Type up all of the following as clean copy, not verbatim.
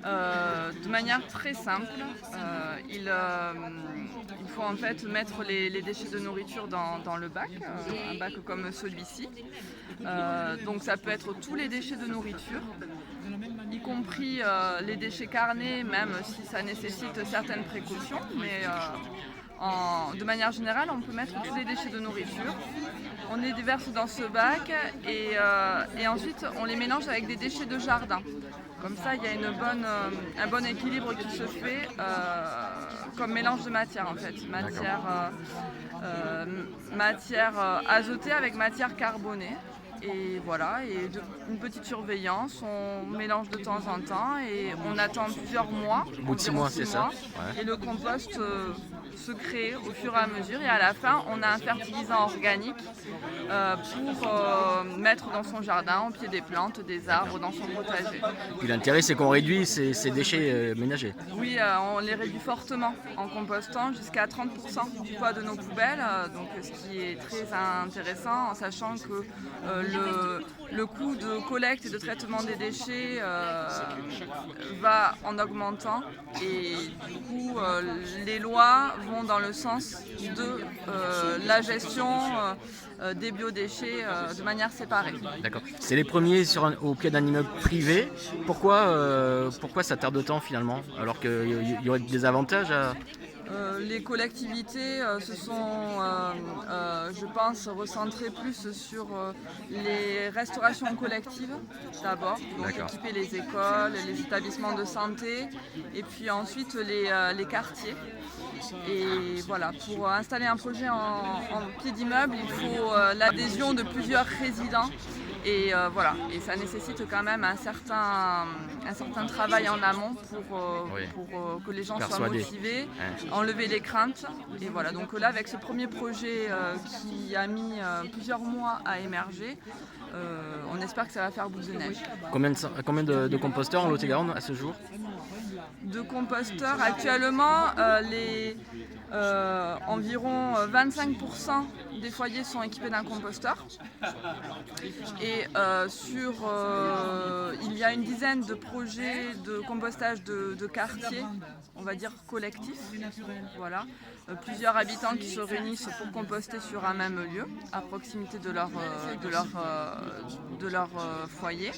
De manière très simple. Il faut en fait mettre les déchets de nourriture dans le bac, un bac comme celui-ci. Donc ça peut être tous les déchets de nourriture, y compris les déchets carnés, même si ça nécessite certaines précautions. Mais de manière générale, on peut mettre tous les déchets de nourriture. On les déverse dans ce bac et ensuite on les mélange avec des déchets de jardin. Comme ça, il y a un bon équilibre qui se fait comme mélange de matière en fait. D'accord. Matière azotée avec matière carbonée. Et voilà, une petite surveillance, on mélange de temps en temps et on attend plusieurs mois, Au bout de 6 environ mois, 6 c'est ça? mois, Ouais. et le compost se crée au fur et à mesure. Et à la fin, on a un fertilisant organique pour mettre dans son jardin, au pied des plantes, des arbres, dans son potager. Puis l'intérêt, c'est qu'on réduit ces déchets ménagers. Oui, on les réduit fortement en compostant jusqu'à 30% du poids de nos poubelles, donc ce qui est très intéressant en sachant que le coût de collecte et de traitement des déchets va en augmentant et du coup les lois vont dans le sens de la gestion des biodéchets de manière séparée. D'accord. C'est les premiers au pied d'un immeuble privé. Pourquoi ça tarde autant finalement? Alors qu'il y aurait des avantages à... Les collectivités se sont, je pense, recentrées plus sur les restaurations collectives d'abord, donc D'accord. équiper les écoles, les établissements de santé, et puis ensuite les quartiers. Et voilà, pour installer un projet en pied d'immeuble, il faut l'adhésion de plusieurs résidents. Et voilà, et ça nécessite quand même un certain travail en amont Oui. pour que les gens soient Persuadé. motivés, Ouais. enlever les craintes. Et voilà, donc là, avec ce premier projet qui a mis plusieurs mois à émerger, on espère que ça va faire boule de neige. Combien de composteurs en Lot-et-Garonne à ce jour? De composteurs, actuellement, environ 25% des foyers sont équipés d'un composteur. Et il y a une dizaine de projets de compostage de quartiers, on va dire collectifs. Voilà. Plusieurs habitants qui se réunissent pour composter sur un même lieu, à proximité de leur foyer.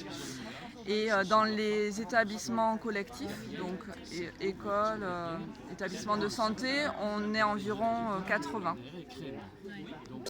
Et dans les établissements collectifs, donc écoles, établissements de santé, on est environ 80.